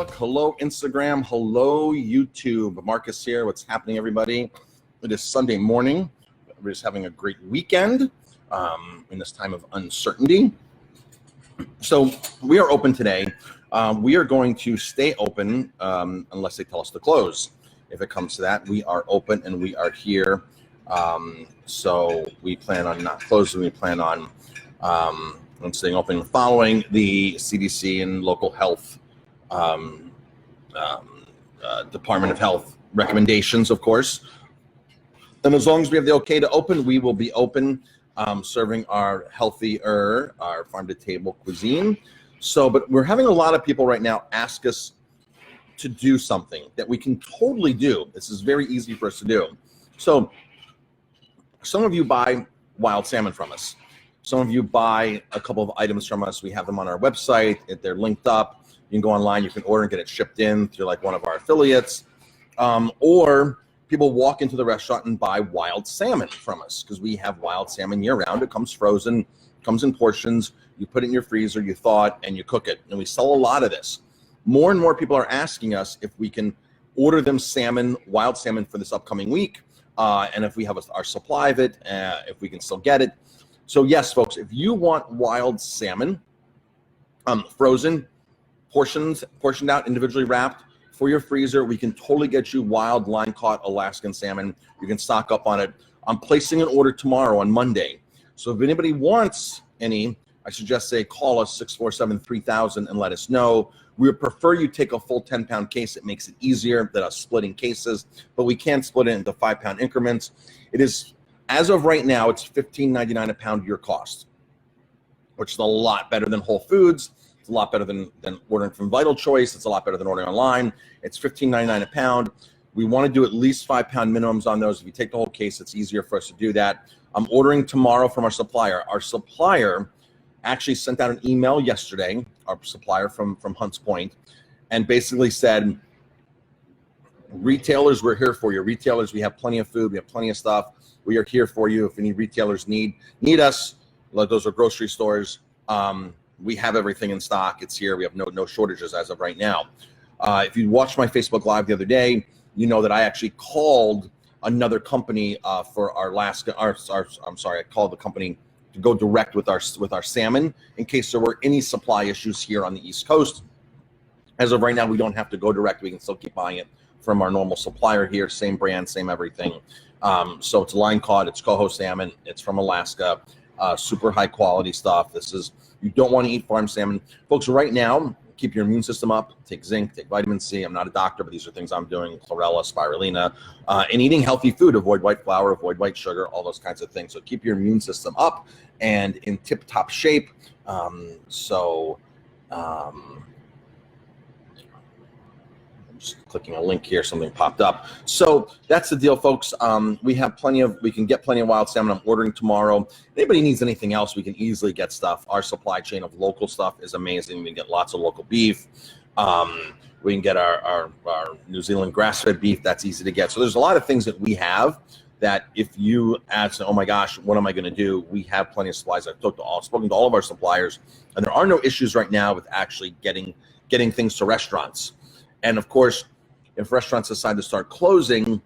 Facebook, hello Instagram, hello YouTube. Marcus here. What's happening, everybody? It is Sunday morning. We're just having a great weekend in this time of uncertainty. So we are open today. We are going to stay open unless they tell us to close. If it comes to that, we are open and we are here. So we plan on not closing. We plan on staying open, following the CDC and local health Department of Health recommendations, of course. And as long as we have the okay to open, we will be open, serving our healthier, our farm-to-table cuisine. So, but we're having a lot of people right now ask us to do something that we can totally do. This is very easy for us to do. So some of you buy wild salmon from us. Some of you buy a couple of items from us. We have them on our website. They're linked up. You can go online. You can order and get it shipped in through like one of our affiliates. Or people walk into the restaurant and buy wild salmon from us because we have wild salmon year-round. It comes frozen, comes in portions. You put it in your freezer, you thaw it, and you cook it. And we sell a lot of this. More and more people are asking us if we can order them salmon, wild salmon for this upcoming week. And if we have our supply of it, if we can still get it. So yes, folks, if you want wild salmon, frozen, portioned out, individually wrapped for your freezer, we can totally get you wild line-caught Alaskan salmon. You can stock up on it. I'm placing an order tomorrow on Monday. So if anybody wants any, I suggest say call us 647-3000 and let us know. We would prefer you take a full 10-pound case. It makes it easier than us splitting cases, but we can split it into 5-pound increments. It is, as of right now, it's $15.99 a pound your cost, which is a lot better than Whole Foods. It's a lot better than ordering from Vital Choice. It's a lot better than ordering online. It's $15.99 a pound. We want to do at least 5-pound minimums on those. If you take the whole case, it's easier for us to do that. I'm ordering tomorrow from our supplier. Our supplier actually sent out an email yesterday, our supplier from Hunts Point, and basically said, retailers, we're here for you. Retailers, we have plenty of food. We have plenty of stuff. We are here for you. If any retailers need us, like those are grocery stores, we have everything in stock. It's here. We have no shortages as of right now. If you watched my Facebook Live the other day, you know that I actually called another company for our Alaska. I called the company to go direct with our salmon in case there were any supply issues here on the East Coast. As of right now, we don't have to go direct. We can still keep buying it from our normal supplier here, same brand, same everything. So it's line caught, it's coho salmon, it's from Alaska, super high quality stuff. You don't want to eat farm salmon. Folks, right now, keep your immune system up, take zinc, take vitamin C. I'm not a doctor, but these are things I'm doing, chlorella, spirulina, and eating healthy food, avoid white flour, avoid white sugar, all those kinds of things. So keep your immune system up and in tip-top shape. I'm just clicking a link here, something popped up. So that's the deal, folks. We can get plenty of wild salmon. I'm ordering tomorrow. If anybody needs anything else, we can easily get stuff. Our supply chain of local stuff is amazing. We can get lots of local beef. We can get our New Zealand grass-fed beef. That's easy to get. So there's a lot of things that we have that if you ask, oh my gosh, what am I going to do? We have plenty of supplies. I've spoken to all of our suppliers, and there are no issues right now with actually getting things to restaurants. And of course, if restaurants decide to start closing,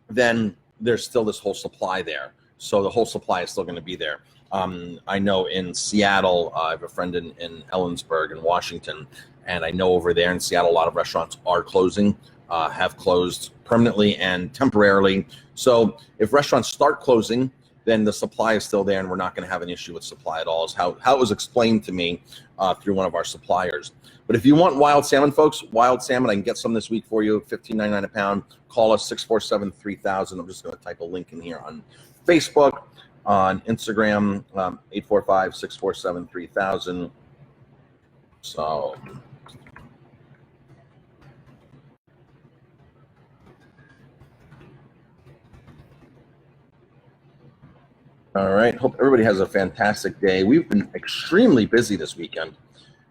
then there's still this whole supply there. So the whole supply is still going to be there. I know in Seattle, I have a friend in Ellensburg in Washington, and I know over there in Seattle, a lot of restaurants are closing, have closed permanently and temporarily. So if restaurants start closing, then the supply is still there, and we're not going to have an issue with supply at all, is how it was explained to me through one of our suppliers. But if you want wild salmon, folks, wild salmon, I can get some this week for you, $15.99 a pound. Call us 647-3000. I'm just going to type a link in here on Facebook, on Instagram, 845-647-3000. So all right, hope everybody has a fantastic day. We've been extremely busy this weekend,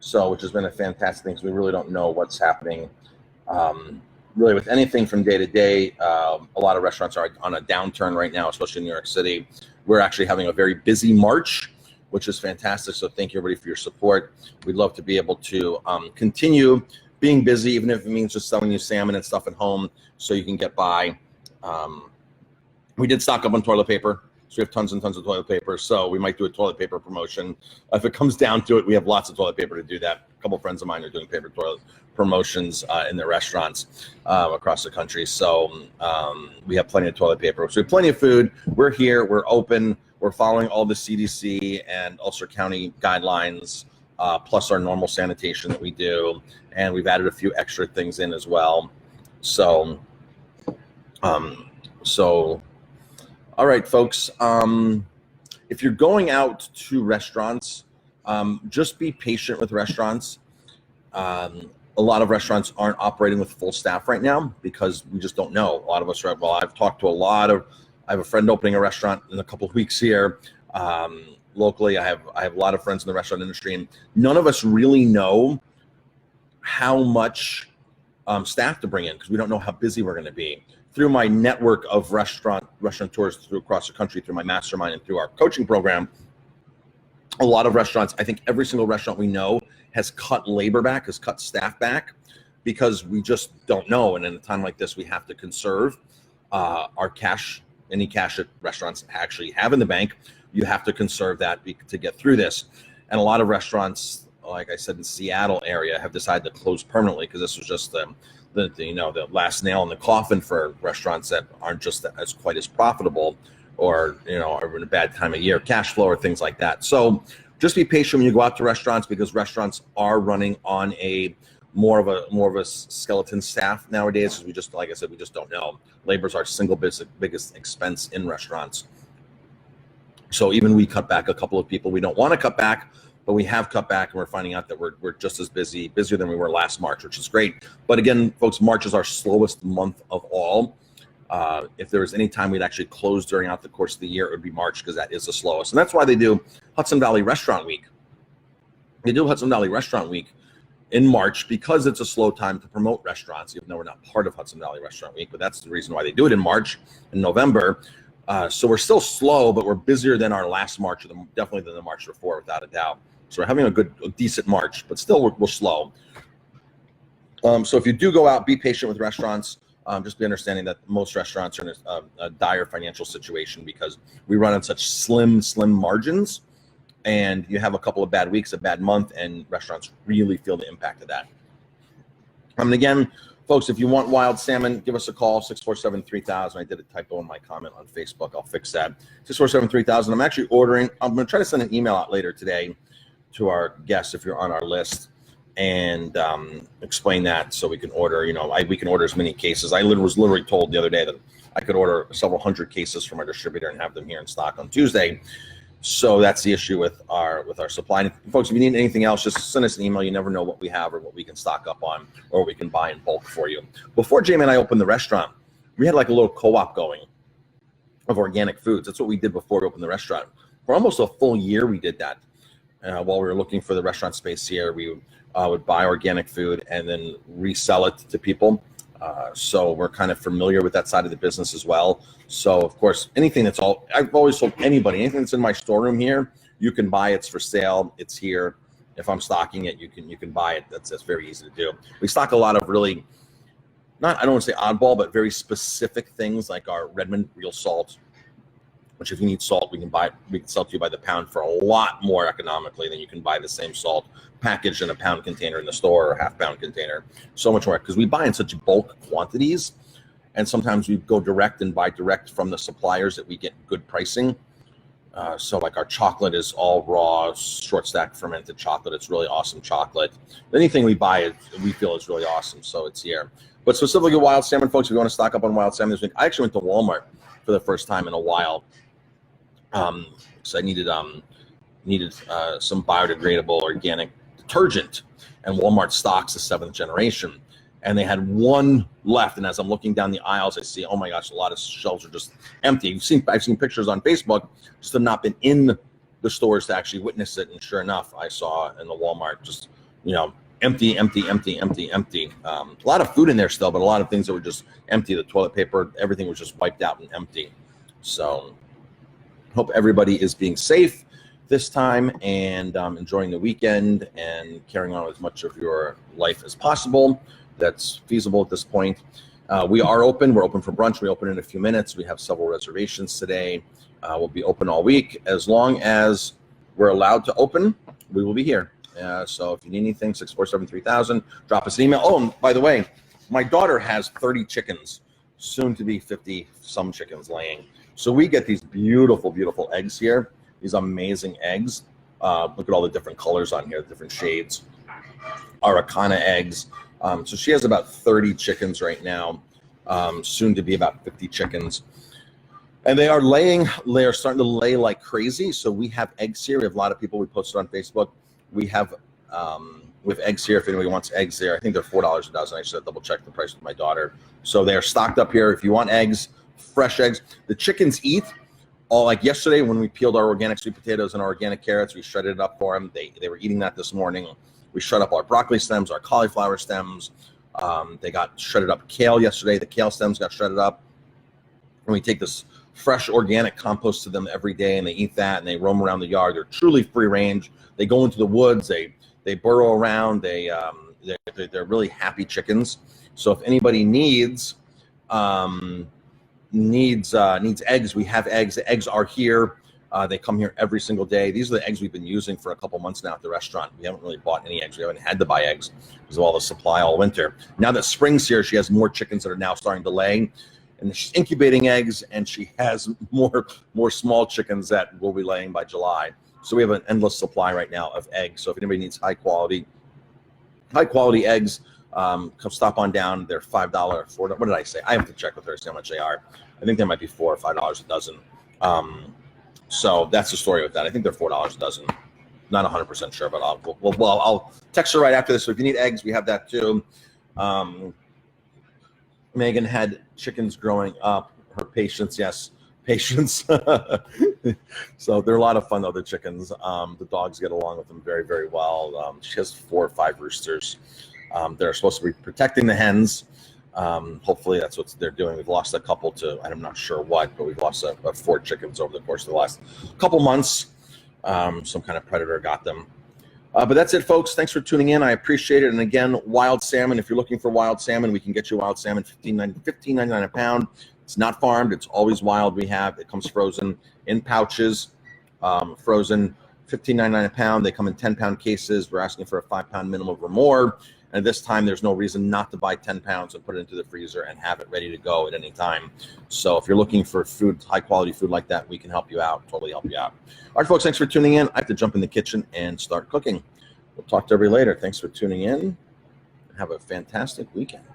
which has been a fantastic thing because we really don't know what's happening really with anything from day to day. A lot of restaurants are on a downturn right now, especially in New York City. We're actually having a very busy March, which is fantastic. So thank you everybody for your support. We'd love to be able to continue being busy, even if it means just selling you salmon and stuff at home so you can get by. We did stock up on toilet paper. So we have tons and tons of toilet paper. So we might do a toilet paper promotion. If it comes down to it, we have lots of toilet paper to do that. A couple of friends of mine are doing paper toilet promotions in their restaurants across the country. So we have plenty of toilet paper. So we have plenty of food. We're here. We're open. We're following all the CDC and Ulster County guidelines, plus our normal sanitation that we do. And we've added a few extra things in as well. So, all right, folks, if you're going out to restaurants, just be patient with restaurants. A lot of restaurants aren't operating with full staff right now because we just don't know. A lot of us are, well, I've talked to I have a friend opening a restaurant in a couple of weeks here. Locally, I have a lot of friends in the restaurant industry, and none of us really know how much staff to bring in because we don't know how busy we're going to be. Through my network of restaurateurs through across the country, through my mastermind and through our coaching program, a lot of restaurants, I think every single restaurant we know has cut labor back, has cut staff back because we just don't know. And in a time like this, we have to conserve our cash, any cash that restaurants actually have in the bank. You have to conserve that to get through this. And a lot of restaurants, like I said, in Seattle area have decided to close permanently because this was just the last nail in the coffin for restaurants that aren't just as quite as profitable or are in a bad time of year, cash flow or things like that. So just be patient when you go out to restaurants because restaurants are running on a more of a skeleton staff nowadays because we just, like I said, we just don't know. Labor's our single biggest expense in restaurants. So even we cut back a couple of people we don't want to cut back, but we have cut back and we're finding out that we're just as busier than we were last March, which is great. But again, folks, March is our slowest month of all. If there was any time we'd actually close during out the course of the year, it would be March because that is the slowest. And that's why they do Hudson Valley Restaurant Week. They do Hudson Valley Restaurant Week in March because it's a slow time to promote restaurants, even though we're not part of Hudson Valley Restaurant Week, but that's the reason why they do it in March and November. So we're still slow, but we're busier than our last March, or definitely than the March before, without a doubt. So we're having a decent March, but still we're slow. So if you do go out, be patient with restaurants. Just be understanding that most restaurants are in a dire financial situation because we run on such slim margins, and you have a couple of bad weeks, a bad month, and restaurants really feel the impact of that. And again, folks, if you want wild salmon, give us a call, 647-3000. I did a typo in my comment on Facebook. I'll fix that. 647-3000. I'm actually ordering. I'm going to try to send an email out later today to our guests if you're on our list and explain that so we can order, we can order as many cases. I was literally told the other day that I could order several hundred cases from our distributor and have them here in stock on Tuesday. So that's the issue with our supply. And folks, if you need anything else, just send us an email. You never know what we have or what we can stock up on or we can buy in bulk for you. Before Jamie and I opened the restaurant, we had like a little co-op going of organic foods. That's what we did before we opened the restaurant. For almost a full year, we did that. While we were looking for the restaurant space here, we would buy organic food and then resell it to people. So we're kind of familiar with that side of the business as well. So of course, I've always told anybody, anything that's in my storeroom here, you can buy. It's for sale. It's here. If I'm stocking it, you can buy it. That's very easy to do. We stock a lot of really, I don't want to say oddball, but very specific things like our Redmond real salt, which if you need salt, we can sell to you by the pound for a lot more economically than you can buy the same salt packaged in a pound container in the store or a half-pound container. So much more because we buy in such bulk quantities, and sometimes we go direct and buy direct from the suppliers that we get good pricing. So like our chocolate is all raw, short stack fermented chocolate. It's really awesome chocolate. Anything we buy, we feel is really awesome. So it's here. But specifically wild salmon, folks, if you want to stock up on wild salmon this week, I actually went to Walmart for the first time in a while. So I needed some biodegradable organic detergent, and Walmart stocks the 7th generation, and they had one left. And as I'm looking down the aisles, I see, oh my gosh, a lot of shelves are just empty. I've seen pictures on Facebook, just have not been in the stores to actually witness it. And sure enough, I saw in the Walmart just empty. A lot of food in there still, but a lot of things that were just empty. The toilet paper, everything was just wiped out and empty. So hope everybody is being safe. this time and enjoying the weekend and carrying on as much of your life as possible that's feasible at this point. We are open. We're open for brunch. We open in a few minutes. We have several reservations today. We'll be open all week. As long as we're allowed to open, we will be here. So if you need anything, 647-3000, drop us an email. Oh, and by the way, my daughter has 30 chickens, soon to be 50 some chickens laying. So we get these beautiful, beautiful eggs here, these amazing eggs. Look at all the different colors on here, the different shades. Araucana eggs. So she has about 30 chickens right now, soon to be about 50 chickens. And they are starting to lay like crazy. So we have eggs here. We have a lot of people, we posted on Facebook. We have with eggs here, if anybody wants eggs there. I think they're $4 a dozen. I should double check the price with my daughter. So they are stocked up here. If you want eggs, fresh eggs. The chickens eat all, like yesterday when we peeled our organic sweet potatoes and our organic carrots, we shredded it up for them. They were eating that this morning. We shred up our broccoli stems, our cauliflower stems. They got shredded up kale yesterday. The kale stems got shredded up. And we take this fresh organic compost to them every day, and they eat that, and they roam around the yard. They're truly free range. They go into the woods. They burrow around. They're really happy chickens. So if anybody needs eggs, we have eggs. The eggs are here. They come here every single day. These are the eggs we've been using for a couple months now at the restaurant. We haven't really bought any eggs. We haven't had to buy eggs because of all the supply all winter. Now that spring's here, she has more chickens that are now starting to lay. And she's incubating eggs, and she has more small chickens that will be laying by July. So we have an endless supply right now of eggs. So if anybody needs high quality eggs, come stop on down. They're $5, $4. What did I say? I have to check with her, see how much they are. I think they might be $4 or $5 a dozen. So that's the story with that. I think they're $4 a dozen. Not 100% sure, but I'll text her right after this. So if you need eggs, we have that too. Megan had chickens growing up. Her patience, yes, patience. So they're a lot of fun though, the chickens. The dogs get along with them very, very well. She has 4 or 5 roosters. They're supposed to be protecting the hens. Hopefully that's what they're doing. We've lost a couple to, I'm not sure what, but we've lost about 4 chickens over the course of the last couple months. Some kind of predator got them. But that's it, folks. Thanks for tuning in. I appreciate it. And again, wild salmon. If you're looking for wild salmon, we can get you wild salmon, $15.99 a pound. It's not farmed. It's always wild. We have. It comes frozen in pouches, frozen, $15.99 a pound. They come in 10-pound cases. We're asking for a 5-pound minimum or more. And this time, there's no reason not to buy 10 pounds and put it into the freezer and have it ready to go at any time. So if you're looking for food, high-quality food like that, we can help you out, totally help you out. All right, folks, thanks for tuning in. I have to jump in the kitchen and start cooking. We'll talk to everybody later. Thanks for tuning in. Have a fantastic weekend.